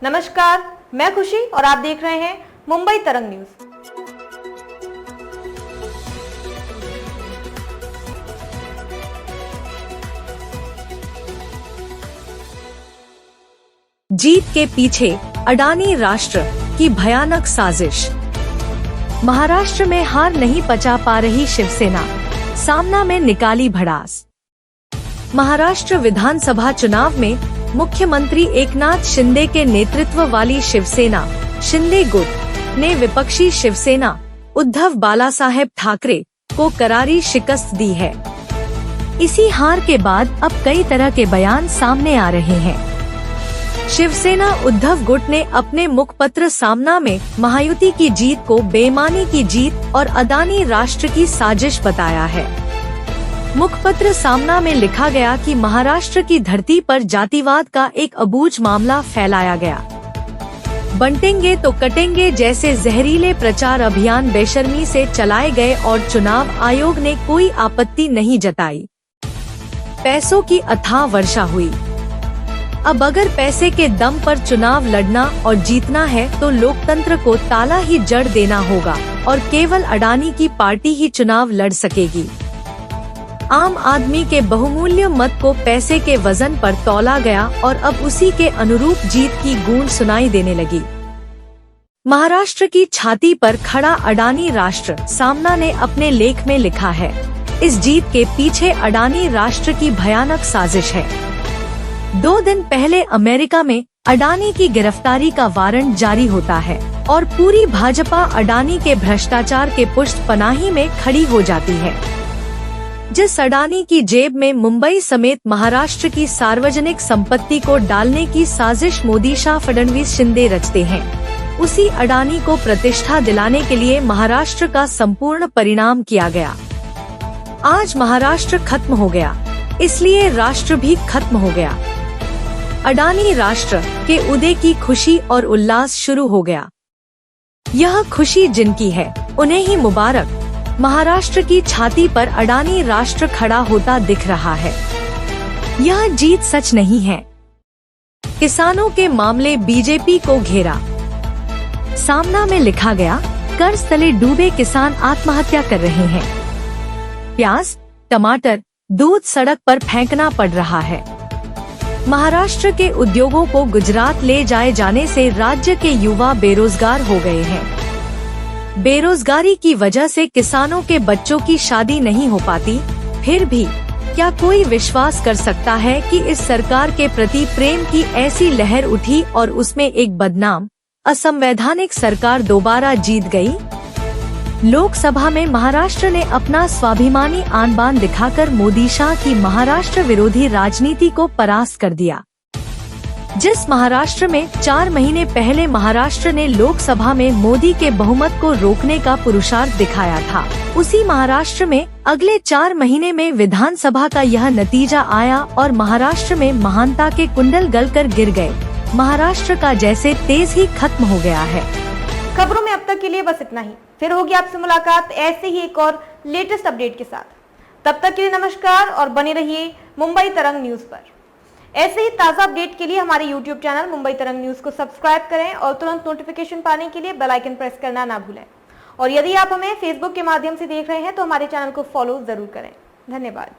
नमस्कार, मैं खुशी और आप देख रहे हैं मुंबई तरंग न्यूज। जीत के पीछे अडानी राष्ट्र की भयानक साजिश। महाराष्ट्र में हार नहीं पचा पा रही शिवसेना, सामना में निकाली भड़ास। महाराष्ट्र विधानसभा चुनाव में मुख्यमंत्री एकनाथ शिंदे के नेतृत्व वाली शिवसेना शिंदे गुट ने विपक्षी शिवसेना उद्धव बालासाहेब ठाकरे को करारी शिकस्त दी है। इसी हार के बाद अब कई तरह के बयान सामने आ रहे हैं। शिवसेना उद्धव गुट ने अपने मुखपत्र सामना में महायुति की जीत को बेईमानी की जीत और अडानी राष्ट्र की साजिश बताया है। मुखपत्र सामना में लिखा गया कि महाराष्ट्र की धरती पर जातिवाद का एक अबूझ मामला फैलाया गया। बंटेंगे तो कटेंगे जैसे जहरीले प्रचार अभियान बेशर्मी से चलाए गए और चुनाव आयोग ने कोई आपत्ति नहीं जताई। पैसों की अथाह वर्षा हुई। अब अगर पैसे के दम पर चुनाव लड़ना और जीतना है तो लोकतंत्र को ताला ही जड़ देना होगा और केवल अडानी की पार्टी ही चुनाव लड़ सकेगी। आम आदमी के बहुमूल्य मत को पैसे के वजन पर तौला गया और अब उसी के अनुरूप जीत की गूंज सुनाई देने लगी। महाराष्ट्र की छाती पर खड़ा अडानी राष्ट्र सामना ने अपने लेख में लिखा है, इस जीत के पीछे अडानी राष्ट्र की भयानक साजिश है। 2 दिन पहले अमेरिका में अडानी की गिरफ्तारी का वारंट जारी होता है और पूरी भाजपा अडानी के भ्रष्टाचार के पुष्ट पनाही में खड़ी हो जाती है। जिस अडानी की जेब में मुंबई समेत महाराष्ट्र की सार्वजनिक संपत्ति को डालने की साजिश मोदी शाह फडणवीस शिंदे रचते हैं, उसी अडानी को प्रतिष्ठा दिलाने के लिए महाराष्ट्र का संपूर्ण परिणाम किया गया। आज महाराष्ट्र खत्म हो गया, इसलिए राष्ट्र भी खत्म हो गया। अडानी राष्ट्र के उदय की खुशी और उल्लास शुरू हो गया। यह खुशी जिनकी है उन्हें ही मुबारक। महाराष्ट्र की छाती पर अडानी राष्ट्र खड़ा होता दिख रहा है। यह जीत सच नहीं है। किसानों के मामले बीजेपी को घेरा। सामना में लिखा गया, कर्ज तले डूबे किसान आत्महत्या कर रहे हैं। प्याज, टमाटर, दूध सड़क पर फेंकना पड़ रहा है। महाराष्ट्र के उद्योगों को गुजरात ले जाए जाने से राज्य के युवा बेरोजगार हो गए हैं। बेरोजगारी की वजह से किसानों के बच्चों की शादी नहीं हो पाती। फिर भी क्या कोई विश्वास कर सकता है कि इस सरकार के प्रति प्रेम की ऐसी लहर उठी और उसमें एक बदनाम, असंवैधानिक सरकार दोबारा जीत गई? लोकसभा में महाराष्ट्र ने अपना स्वाभिमानी आन बान दिखाकर मोदी शाह की महाराष्ट्र विरोधी राजनीति को परास्त कर दिया। जिस महाराष्ट्र में 4 महीने पहले महाराष्ट्र ने लोकसभा में मोदी के बहुमत को रोकने का पुरुषार्थ दिखाया था, उसी महाराष्ट्र में अगले 4 महीने में विधानसभा का यह नतीजा आया और महाराष्ट्र में महानता के कुंडल गलकर गिर गए। महाराष्ट्र का जैसे तेज ही खत्म हो गया है। खबरों में अब तक के लिए बस इतना ही। फिर होगी आपसे मुलाकात ऐसे ही एक और लेटेस्ट अपडेट के साथ। तब तक के लिए नमस्कार और बने रहिए मुंबई तरंग न्यूज पर। ऐसे ही ताज़ा अपडेट के लिए हमारे YouTube चैनल मुंबई तरंग न्यूज को सब्सक्राइब करें और तुरंत नोटिफिकेशन पाने के लिए बेल आइकन प्रेस करना ना भूलें। और यदि आप हमें Facebook के माध्यम से देख रहे हैं तो हमारे चैनल को फॉलो जरूर करें। धन्यवाद।